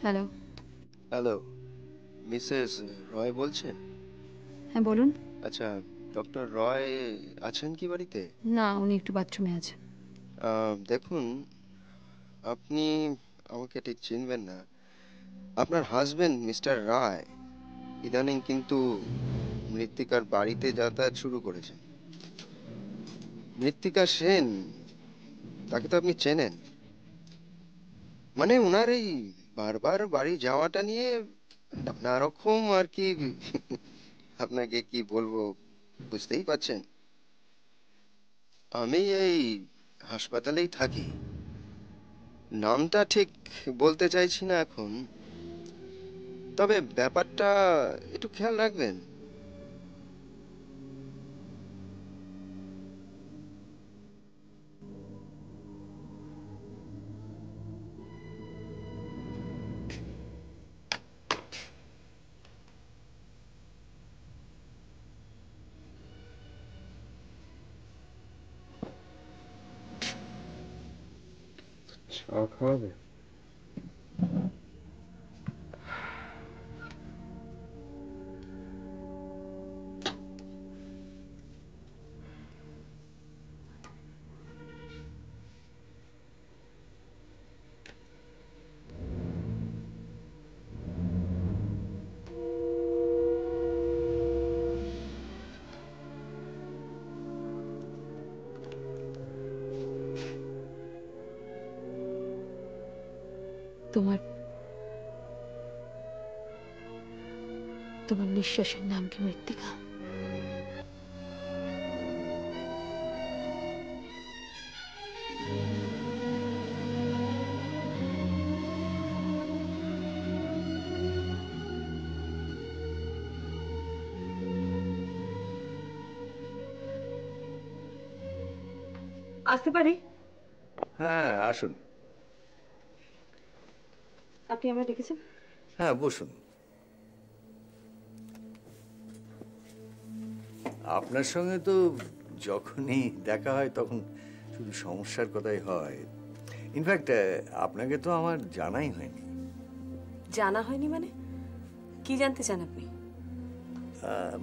Hello. Hello, Mrs রয় বলছেন? হ্যাঁ বলুন। আচ্ছা, ডক্টর রয় আছেন কি বাড়িতে? না, উনি একটু বাথরুমে আছেন। দেখুন, আপনি আমাকে ঠিক চিনবেন না। আপনার হাজবেন্ড মিস্টার রায় ইদানিং কিন্তু মৃত্তিকার বাড়িতে যাতায়াত শুরু করেছেন। মৃত্তিকা সেন, তাকে তো আপনি চেনেন। মানে ওনার এই বারবার বাড়ি যাওয়াটা নিয়ে নানা রকম আর কি। আপনাকে কি বলবো, বুঝতেই পারছেন। আমি এই হাসপাতালেই থাকি। নামটা ঠিক বলতে চাইছি না এখন, তবে ব্যাপারটা একটু খেয়াল রাখবেন। চা খাওয়াবে? তোমার তোমার নিঃশ্বাসের নাম কি মৃত্তিকা? আসতে পারি? হ্যাঁ, আসুন। আপনি আমায় ডেকেছেন? হ্যাঁ, বসুন। আপনার সঙ্গে তো যখনই দেখা হয় তখন শুধু সমস্যার কথাই হয়। ইনফ্যাক্ট আপনাকে তো আমার জানাই হয়নি। জানা হয়নি মানে? কি জানতে চান আপনি?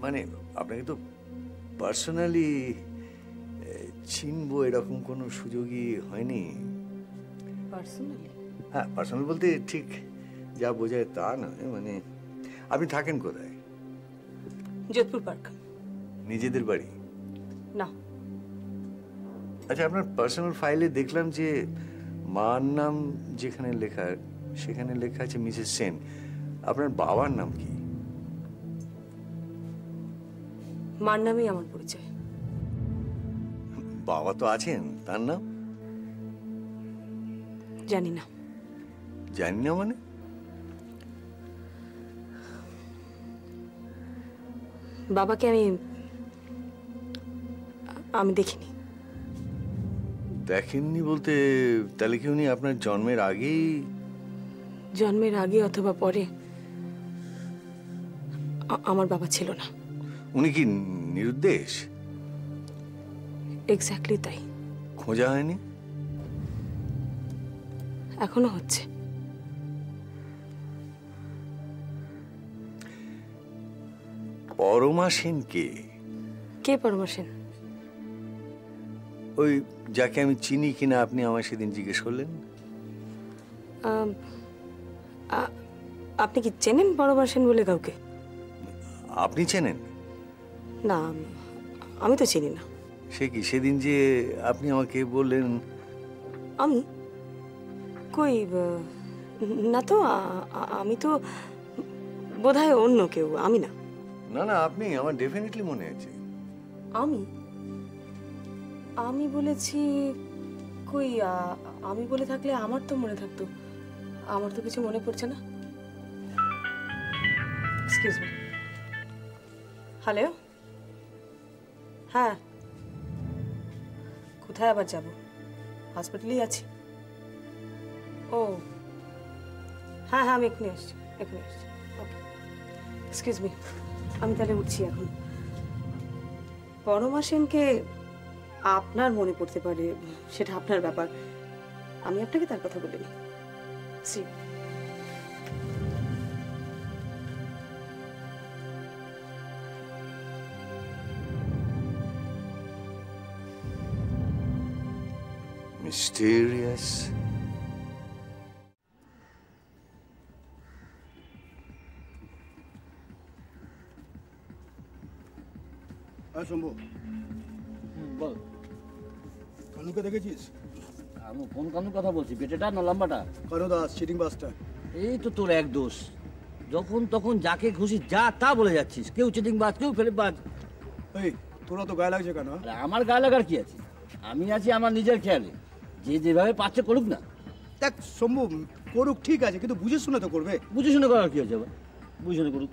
মানে আপনাকে তো পার্সোনালি চিনবো এরকম কোনো সুযোগই হয়নি। পার্সোনালি? হ্যাঁ, পার্সোনাল বলতে ঠিক যা বোঝায় তা নয়। মানে আপনি থাকেন কোথায়? যোধপুর পার্ক। নিজেদের বাড়ি? না। আচ্ছা, আপনার পার্সোনাল ফাইলে দেখলাম যে মার নাম যেখানে লেখা সেখানে লেখা আছে মিসেস সেন। আপনার বাবার নাম কি? মার নামেই আমার পরিচয়। বাবা তো আছেন, তার নাম? জানি না। জানি না মানে? বাবাকে আমি দেখিনি। দেখেননি বলতে তাহলে কি উনি আপনার জন্মের আগেই? জন্মের আগে অথবা পরে আমার বাবা ছিল না। উনি কি নিরুদ্দেশ? এক্স্যাক্টলি তাই। খোঁজা হয়নি? এখনো হচ্ছে। পরমা সেন কে? কে পরমা সেন? ওই যাকে আমি চিনি কিনা আপনি আমায় সেদিন জিজ্ঞেস করলেন। আপনি কি চেনেন পরমা সেন বলে কাউকে? আপনি চেনেন? না, আমি তো চিনি না। সে কি, সেদিন যে আপনি আমাকে বললেন? আমি কই না তো। আমি তো বোধহয় অন্য কেউ, আমি না। না না, আপনি, আমার ডেফিনেটলি মনে আছে। আমি বলেছি কই? আমি বলে থাকলে আমার তো মনে থাকতো। আমার তো কিছু মনে পড়ছে না। Excuse me. হ্যালো? হ্যাঁ, কোথায় আবার যাব? হসপিটালেই আছি। ও হ্যাঁ হ্যাঁ, আমি এক্ষুনি আসছি। ওকে, এক্সকিউজ মি, আমি তাহলে উঠছি এখন। পরমা সেনকে আপনার মনে পড়তে পারে, সেটা আপনার ব্যাপার। আমি আপনাকে তার কথা বলিনি। She mysterious. শম্ভু, বল। কানুকে দেখেছিস? আমি কোন কানুর কথা বলছি, বেটেটা না লম্বাটা? কানু দাস, চিটিং বাসটা। এই তো তোর এক দোষ, যখন তখন যাকে খুশি যা তা বলে যাচ্ছিস। কেউ চিটিং বাজ, কেউ ফেলে বাজ। এই তোরা তো গায়ে লাগছে কেন? আরে আমার গায়ে লাগার কি আছে? আমি আছি আমার নিজের খেয়ালে, যে যেভাবে পাচ্ছে করুক না। দেখ শম্ভু, করুক ঠিক আছে, কিন্তু বুঝে শুনে তো করবে। বুঝে শুনে করার কি হয়েছে? বুঝে শুনে করুক।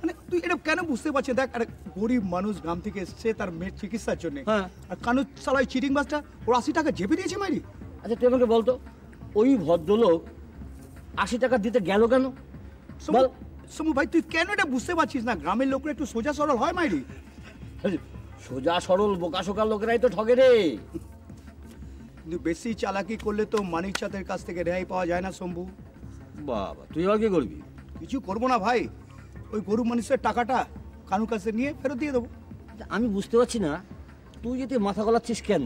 মানে তুই এটা কেন বুঝতে পারছিস? দেখ, আরে গরিব মানুষ গ্রাম থেকে এসছে তার মেয়ের চিকিৎসার জন্য। হ্যাঁ। আর কানু চালাই চিটিং বাসটা ওর 80 টাকা জেবে দিয়েছে মাইরি। আচ্ছা তুই আমাকে বলতো, ওই ভদ্রলোক 80 টাকা দিতে গেল কেন? বল। শম্ভু ভাই, তুই কেন এটা বুঝতে পারছিস না? গ্রামের লোকরা একটু সোজা সরল হয় মাইরি। সোজা সরল বোকা শোকার লোকেরাই তো ঠগে রে। কিন্তু বেশি চালাকি করলে তো মানিক চাঁদের কাছ থেকে রেহাই পাওয়া যায় না শম্ভু। বাবা, তুই আবার কি করবি? কিছু করবো না ভাই, ওই গরিব মানুষের টাকাটা কানুর কাছে নিয়ে ফেরত দিয়ে দেবো। আমি বুঝতে পারছি না তুই যদি মাথা গলাচ্ছিস কেন?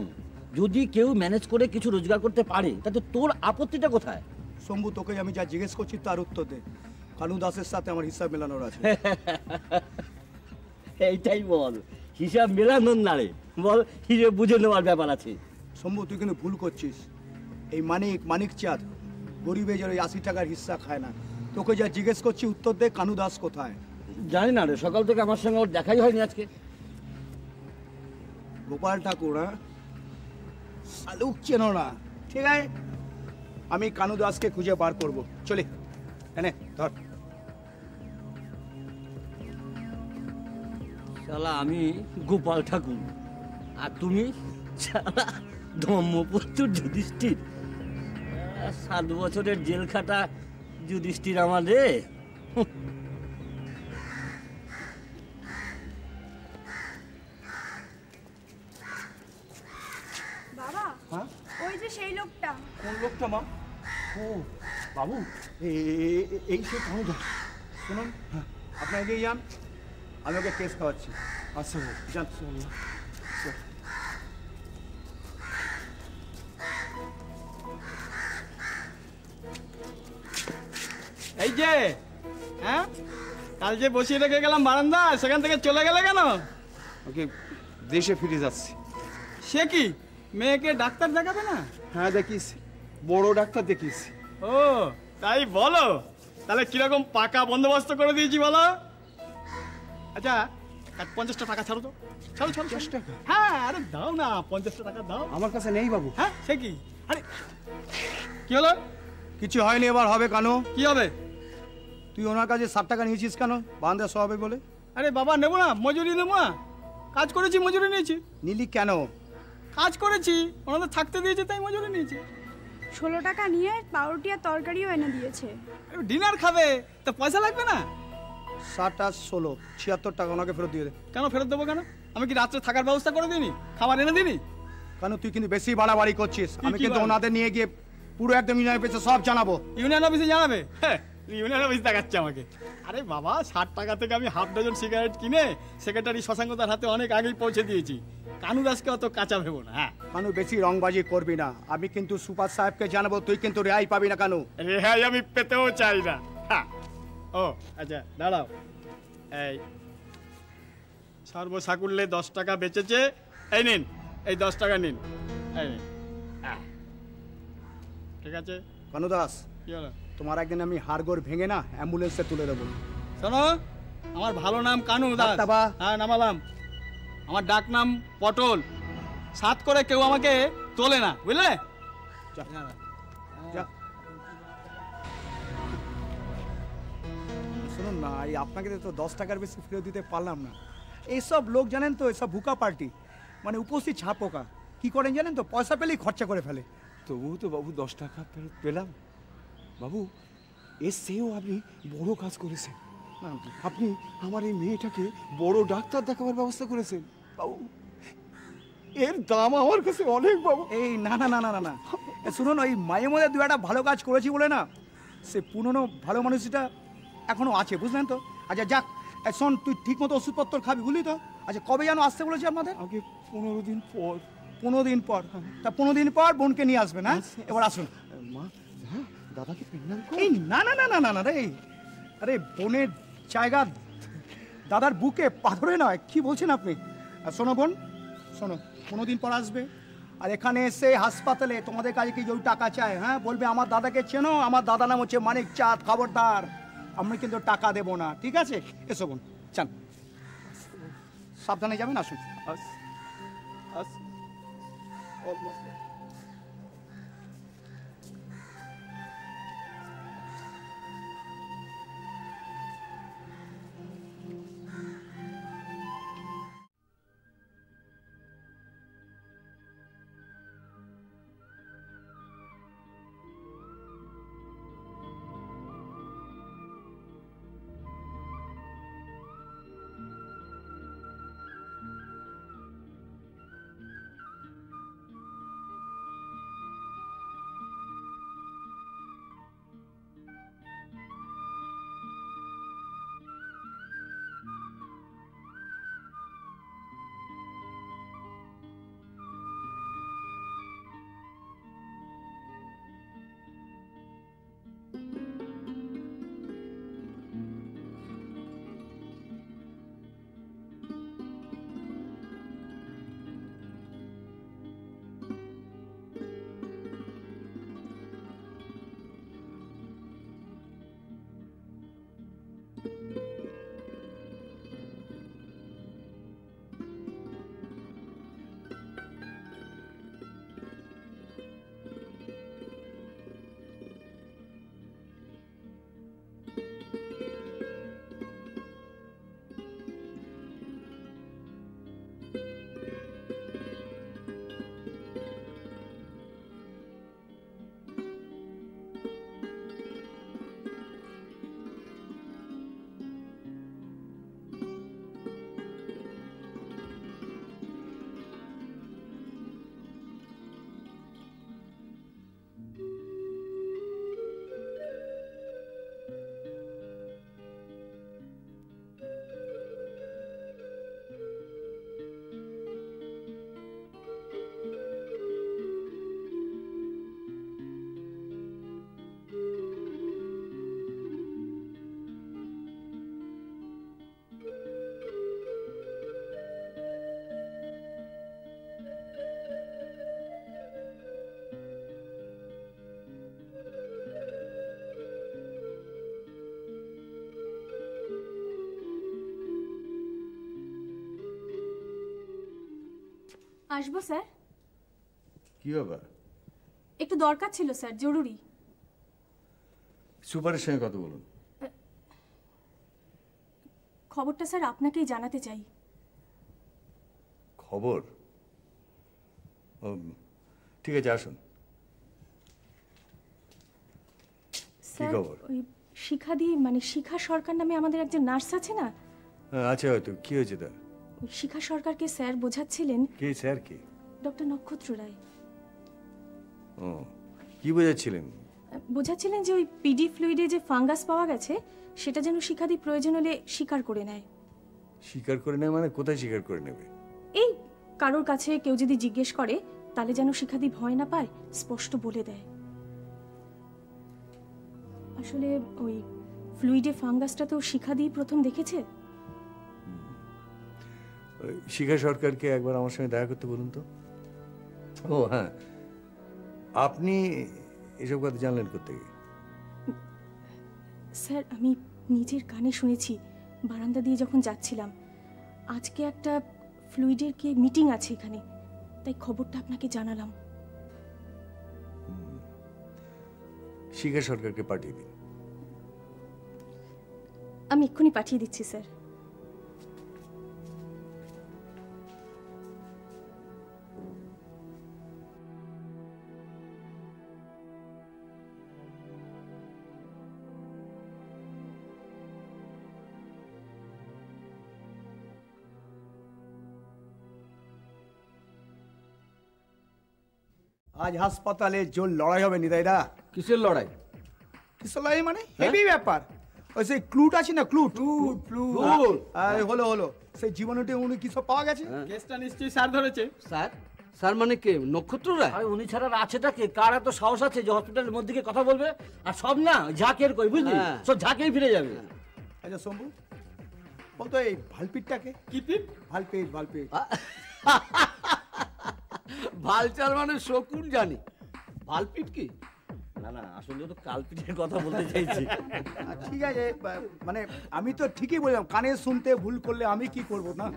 যদি কেউ ম্যানেজ করে কিছু রোজগার করতে পারে তাতে তোর আপত্তিটা কোথায়? শম্ভু, তোকে আমি যা জিজ্ঞেস করছি তার উত্তর দে। কানু দাসের সাথে আমার হিসাব মেলানোর আছে। এইটাই বল, হিসাব মেলানোর না রে, বল হিসেব বুঝে নেওয়ার ব্যাপার আছে। শম্ভু, তুই কিন্তু ভুল করছিস। এই মানিক চাঁদ গরিবে যে ওই 80 টাকার হিস্সা খায় না। তোকে যা জিজ্ঞেস করছি উত্তর দে, কানু দাস কোথায়? জানি না রে, সকাল থেকে আমার সঙ্গে ওর দেখাই হয়নি আজকে। গোপাল ঠাকুর, হ্যাঁ শালুক চেনো না? ঠিক আছে, আমি কানু দাসকে খুঁজে বার করবো। চলে এনে ধর। শালা আমি গোপাল ঠাকুর আর তুমি শালা ধর্মপুত্র যুধিষ্ঠির। 7 বছরের জেল খাটা যুধিষ্ঠির আমাদের। বাবা, হ্যাঁ? ওই যে সেই লোকটা। কোন লোকটা মা? ও বাবু, এই সে কানু দাস। শুনুন, আপনি এগিয়ে যান, আমি ওকে কেস খাওয়াচ্ছি। আচ্ছা যান। এই যে, হ্যাঁ কাল যে বসিয়ে রেখে গেলাম বারান্দা, সেখান থেকে চলে গেলে কেন? ওকে দেশে ফিরে যাচ্ছি। সে কি, মেয়েকে ডাক্তার দেখাবে না? হ্যাঁ দেখিস, বড় ডাক্তার দেখিস। ও তাই বলো, তাহলে কিরকম পাকা বন্দোবস্ত করে দিয়েছি বলো। আচ্ছা 50টা টাকা ছাড়ো তো, ছাড়ো ছাড়ো। 50 টাকা? হ্যাঁ, আরে দাও না, 50টা টাকা দাও। আমার কাছে নেই বাবু। হ্যাঁ সে কি? আরে কি হলো? কিছু হয়নি, এবার হবে। কানু, কি হবে? তুই ওনার কাছে 60 টাকা নিয়েছিস কেন? বান্ধা সবাই বলে। আরে বাবা, নেবো না, মজুরি নেবো না? কাজ করেছি, মজুরি নিয়েছি। নিলি কেন? কাজ করেছি, ওনাদের থাকতে দিয়েছে তাই মজুরি নিয়েছি। 16 টাকা নিয়ে পাউরুটি আর তরকারিও এনে দিয়েছে। ডিনার খাবে তা পয়সা লাগবে না? 60 আর 16, 76 টাকা ওনাকে ফেরত দিয়ে দে। কেন ফেরত দেবো কেন? আমি কি রাত্রে থাকার ব্যবস্থা করে দিইনি, খাবার এনে দিইনি? কেন তুই কিন্তু বেশি বাড়াবাড়ি করছিস। আমি কি কিন্তু বাড়াবাড়ি? ওনাদের নিয়ে গিয়ে পুরো একদম ইউনিয়ন পেছে সব জানাবো। ইউনিয়ন অফিসে জানাবে? হ্যাঁ, ইউনিয়ন অফিস দেখাচ্ছে আমাকে। আরে বাবা, 60 টাকা থেকে আমি হাফ ডজন সিগারেট কিনে সেক্রেটারি শশাঙ্কতার হাতে অনেক আগেই পৌঁছে দিয়েছি। কানু দাসকে অত কাঁচা ভেবো না। হ্যাঁ, কানু বেশি রংবাজি করবি না। আমি কিন্তু সুপার সাহেবকে জানাবো, তুই কিন্তু রেহাই পাবি না কানু। রেহাই আমি পেতেও চাই না। হ্যাঁ, ও আচ্ছা দাঁড়াও, এই সর্বসাকুল্যে 10 টাকা বেচেছে, এই নিন, এই 10 টাকা নিন, এই নিন। হ্যাঁ, ঠিক আছে। কানু দাস, কি হলো? তোমার একদিন আমি হাড়গোড় ভেঙে না অ্যাম্বুলেন্সে তুলে দেবো। শোনো, আমার ভালো নাম কানু দাস। ডাক্তারবা। হ্যাঁ, নামালাম। আমার ডাক নাম পটল। সাত করে কেউ আমাকে তোলে না, বুঝলে? যা। শুনুন না, এই আপনাকে তো 10 টাকার বেশি ফেরত দিতে পারলাম না। এইসব লোক জানেন তো, এসব ভুকা পার্টি, মানে উপস্থিত ছাপোকা কি করেন জানেন তো, পয়সা পেলেই খরচা করে ফেলে। তবুও তো বাবু 10 টাকা ফেরত পেলাম। বাবু, এর চেয়েও আপনি বড় কাজ করেছেন। আপনি আমার এই মেয়েটাকে বড় ডাক্তার দেখাবার ব্যবস্থা করেছেন বাবু। এর দাম আমার কাছে অনেক বাবু। এই না না না না না না, শুনুন, ওই মায়ের মধ্যে দু একটা ভালো কাজ করেছি বলে না, সে পুরনো ভালো মানুষটা এখনো আছে, বুঝলেন তো। আচ্ছা যাক, শোন, তুই ঠিক মতো ওষুধপত্র খাবি, বুঝলি তো। আচ্ছা কবে যেন আসতে বলেছি আপনাদের? আগে 15 দিন পর। 15 দিন পর, তা 15 দিন পর বোনকে নিয়ে আসবেন। হ্যাঁ, এবার আসুন। মা, হ্যাঁ, দাদাকে প্রেগন্যান্ট কর। এই না না না না না না রে, আরে বোনের জায়গা দাদার বুকে পাথরে নয়, কি বলছেন আপনি? আর শোনো বোন, শোনো, 15 দিন পর আসবে, আর এখানে এসে হাসপাতালে তোমাদের কাছে কি যেই টাকা চায়, হ্যাঁ, বলবে আমার দাদাকে চেনো, আমার দাদা নাম হচ্ছে মানিক চাঁদ, খবরদার আমি কিন্তু টাকা দেবো না, ঠিক আছে? এসো বোন, চান, সাবধানে যাবেন, আসুন। আসবো স্যার। কি ব্যাপার? একটু দরকার ছিল স্যার, জরুরি। সুপারের সঙ্গে কথা বলুন। খবরটা স্যার আপনাকেই জানাতে চাই। খবর? ঠিক আছে, আসুন। স্যার, খবর? ওই শিখাদি, মানে শিখা সরকার নামে আমাদের একজন নার্স আছে না? আচ্ছা, হয়তো। কি হয়েছে তার? শিখা সরকারকে স্যার বোঝাচ্ছিলেন। কে স্যার? কে? ডক্টর নক্ষত্র রায়। ও, কি বোঝাচ্ছিলেন? বোঝাচ্ছিলেন যে ওই পিডি ফ্লুইডে যে ফাঙ্গাস পাওয়া গেছে সেটা যেন শিখাদি প্রয়োজন হলে স্বীকার করে নেয়। স্বীকার করে নেয় মানে? কোথায় স্বীকার করে নেবে? এই কারোর কাছে কেউ যদি জিজ্ঞেস করে তাহলে যেন শিখাদি ভয় না পায়, স্পষ্ট বলে দেয়। আসলে ওই ফ্লুইডে ফাঙ্গাসটা তো শিখাদি প্রথম দেখেছে। শিখা সরকারকে একবার আমার সঙ্গে দেখা করতে বলুন তো। ও হ্যাঁ, আপনি এসব কথা জানলেন কোত্থেকে? স্যার, আমি নিজের কানে শুনেছি বারান্দা দিয়ে যখন যাচ্ছিলাম। আজকে একটা ফ্লুইডের কি মিটিং আছে এখানে, তাই খবরটা আপনাকে জানালাম। শিখা সরকারকে পাঠিয়ে দিন। আমি এক্ষুনি পাঠিয়ে দিচ্ছি স্যার। আজ হাসপাতালে জোর লড়াই হবে নিদাইদা। কিসের লড়াই? কিসের লড়াই মানে হেভি ব্যাপার। ওই সেই ক্লুট আছে না, ক্লুট। আরে হলো সেই জীবাণুটি উনি কি সব পাওয়া গেছে? কেসটা নিশ্চয়ই স্যার ধরেছে। স্যার স্যার মানে কে, নক্ষত্র রায়? আরে উনি ছাড়া আর আছেটা কে? কার এত সাহস আছে যে হসপিটালের মধ্যে গিয়ে কথা বলবে? আর সব না ঝাঁকের কই, বুঝলি? সব ঝাঁকেই ফিরে যাবে। আচ্ছা শম্ভু, বলতো এই ভালপিটটাকে? কি পিট? ভালপিট, ভালপিট। ভালচার মানে শকুন জানি, ভালপিট কি? না না, আসলে তো কালপিটের কথা বলতে চাইছি। ঠিক আছে, মানে আমি তো ঠিকই বললাম, কানে শুনতে ভুল করলে আমি কি করব না?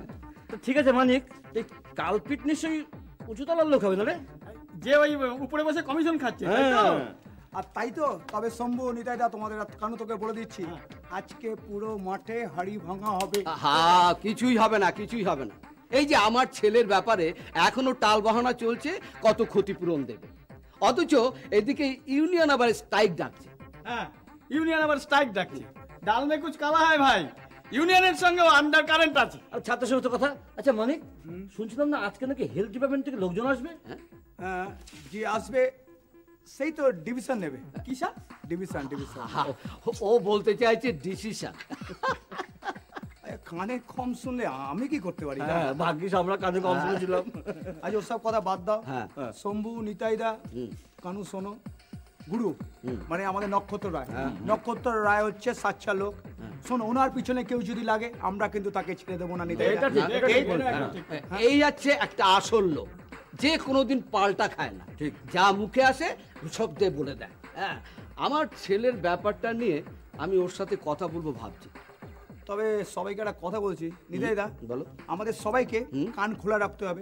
তো ঠিক আছে মানিক, এই কালপিট নিশ্চয়ই উঁচুতলার লোক হবে না রে? যে ওই উপরে বসে কমিশন খাচ্ছে, তাই তো? আর তাই তো। তবে শম্ভু, নিতাইদা, তোমাদের কানু তোকে বলে দিচ্ছি, আজকে পুরো মাঠে হাড়ি ভাঙা হবে। হ্যাঁ, কিছুই হবে না, কিছুই হবে না। এই যে আমার ছেলের ব্যাপারে এখনো টাল বাহানা চলছে, কত ক্ষতিপূরণ দেবে, অথচ এদিকে ইউনিয়ন আবার স্ট্রাইক ডাকছে। হ্যাঁ, ইউনিয়ন আবার স্ট্রাইক ডাকছে। ডাল মে কুছ কালা হয় ভাই, ইউনিয়নের সঙ্গেও আন্ডার কারেন্ট আছে। আর ছাত্র সমিতির কথা, আচ্ছা মানিক, শুনছিলাম না আজকে নাকি হেলথ ডিপার্টমেন্ট থেকে লোকজন আসবে? হ্যাঁ, যে আসবে সেই তো ডিভিশন নেবে। কিসা? Division, division. ও বলতে চাইছে ডিসিশন। কানে কম শুনলে আমি কি করতে পারি? ভাগ্যিস আমরা কানে কম শুনেছিলাম। আজ ওসব কথা বাদ দাও। শম্ভু, নিতাইদা, কানু শোনো, গুরু মানে আমাদের নক্ষত্র রায়। নক্ষত্র রায় হচ্ছে সাচ্চা লোক। শোনো, ওনার পিছনে কেউ যদি লাগে আমরা কিন্তু তাকে ছেড়ে দেবো না। নিতাইদা, এই যাচ্ছে একটা আসল লোক, যে কোনোদিন পাল্টা খায় না, ঠিক যা মুখে আসে সব দিয়ে বলে দেয়। হ্যাঁ, আমার ছেলের ব্যাপারটা নিয়ে আমি ওর সাথে কথা বলবো ভাবছি। তবে সবাইকে একটা কথা বলছি, নিতাইদা, বলো। আমাদের সবাইকে কান খোলা রাখতে হবে।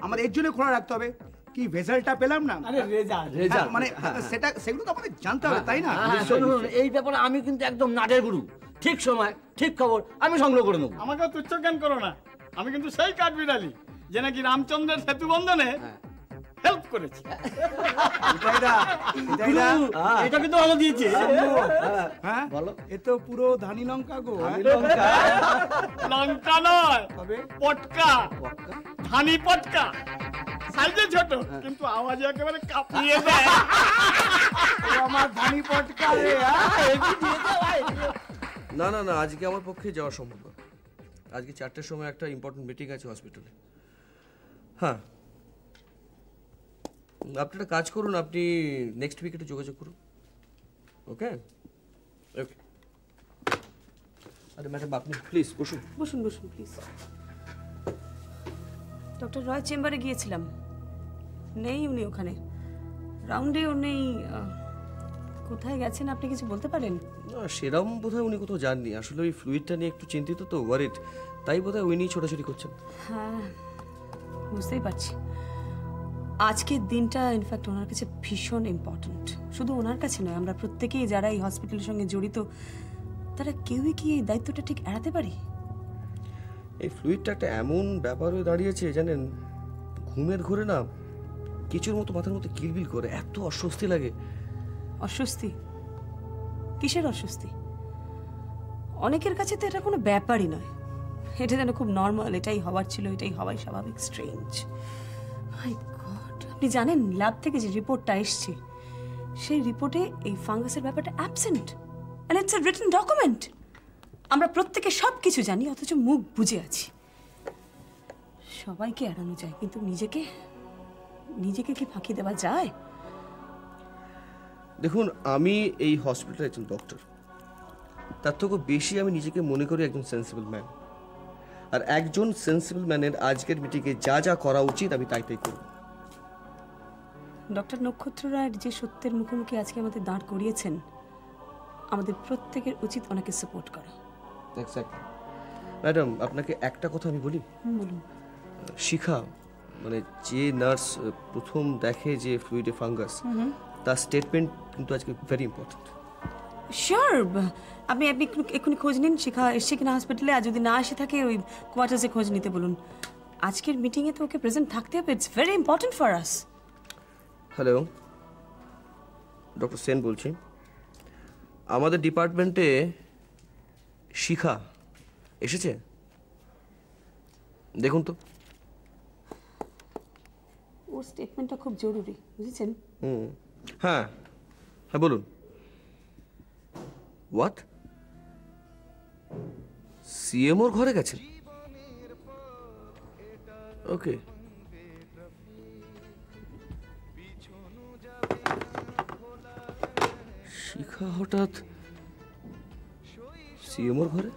আমাদের এর জন্য খোলা রাখতে হবে কি রেজাল্টটা পেলাম না, আরে রেজাল্ট মানে সেটা, সেগুলো তো আমাদের জানতে হবে, তাই না? এই ব্যাপারে আমি কিন্তু একদম নাটের গুরু। ঠিক সময় ঠিক খবর আমি সংগ্রহ করে নেবো। আমাকেও তুচ্ছ জ্ঞান করো না। আমি কিন্তু সেই কাঠবিড়ালি যে নাকি রামচন্দ্রের সেতু বন্ধনে হেল্প করেছি। এটা কিন্তু ভালো দিয়েছে। হ্যাঁ বলো, এ তো পুরো ধানি লঙ্কা গো। লঙ্কা নয়, তবে পটকা, ধানি পটকা। সাইজে ছোট কিন্তু আওয়াজে একেবারে কাঁপিয়ে দেয়। আমার ধানি পটকা রে। না না না, আজকে আমার পক্ষে যাওয়া সম্ভব না। আজকে 4টার সময় একটা ইম্পর্টেন্ট মিটিং আছে হসপিটালে। হ্যাঁ, আপনি একটা কাজ করুন, আপনি নেক্সট উইকে যোগাযোগ করুন। ওকে ওকে। আরে ম্যাডাম, আপনি প্লিজ বসুন। বসুন বসুন প্লিজ। ডক্টর রয় চেম্বারে গিয়েছিলাম, নেই উনি ওখানে, রাউন্ডেও নেই। কোথায় গেছেন আপনি কিছু বলতে পারেন? না, সেরকম বোধহয় উনি কোথাও যাননি। আসলে ওই ফ্লুইডটা নিয়ে একটু চিন্তিত তো, ওয়ারিড, তাই বোধহয় উনি ছোটাছুটি করছেন। হ্যাঁ, বুঝতেই পারছি। আজকের দিনটা ইনফ্যাক্ট ওনার কাছে ভীষণ ইম্পর্ট্যান্ট। শুধু ওনার কাছে নয়, আমরা প্রত্যেকেই যারা এই হসপিটালের সঙ্গে জড়িত, তারা কেউই কি এই দায়িত্বটা ঠিক এড়াতে পারি? এই ফ্লুইডটা একটা এমন ব্যাপার হয়ে দাঁড়িয়েছে, জানেন, ঘুমের ঘোরে না কিছুর মতো মাথার মধ্যে কিলবিল করে, এত অস্বস্তি লাগে। অস্বস্তি? কিসের অস্বস্তি? অনেকের কাছে তো এটা কোনো ব্যাপারই নয়, এটা যেন খুব নর্মাল, এটাই হওয়ার ছিল, এটাই হওয়াই স্বাভাবিক। স্ট্রেঞ্জ। মাই গড, আপনি জানেন ল্যাব থেকে যে রিপোর্টটা এসছে, সেই রিপোর্টে এই ফাঙ্গাসের ব্যাপারটা absent, and it's a written document. আমরা প্রত্যেকে সব কিছু জানি, অথচ মুখ বুজে আছি। সবাইকে এড়ানো যায়, কিন্তু নিজেকে নিজেকে কি ফাঁকি দেওয়া যায়? দেখুন, আমি এই হসপিটালের একজন ডক্টর, তার থেকেও বেশি আমি নিজেকে মনে করি একজন সেন্সিবল ম্যান। আর একজন সেন্সিবল ম্যানের আজকের মিটিংয়ে যা যা করা উচিত আমি তাই তাই করব। ডক্টর নক্ষত্র রায়ের যে সত্যের মুখোমুখি আজকে আমাদের দাঁড় করিয়েছেন, আমাদের প্রত্যেকের উচিত ওনাকে সাপোর্ট করা। এক্স্যাক্টলি। ম্যাডাম, আপনাকে একটা কথা আমি বলি। বলুন। শিখা, মানে যে নার্স প্রথম দেখে যে ফ্লুইডে ফাঙ্গাস, তার স্টেটমেন্ট কিন্তু আজকে ভেরি ইম্পর্টেন্ট। শিওর, আপনি আপনি এক্ষুনি খোঁজ নিন শিখা এসছে কিনা হসপিটালে, আর যদি না এসে থাকে ওই কোয়ার্টার্সে খোঁজ নিতে বলুন। আজকের মিটিংয়ে তো ওকে প্রেজেন্ট থাকতে হবে, it's very important for us. Hello, doctor Sen বলছি। আমাদের ডিপার্টমেন্টে শিখা এসেছে, দেখুন তো। ওর স্টেটমেন্টটা খুব জরুরি, বুঝেছেন? হ্যাঁ হ্যাঁ, বলুন। হোয়াট? সিএমওর ঘরে গেছেন? ওকে, শিখা হঠাৎ সিএমওর ঘরে?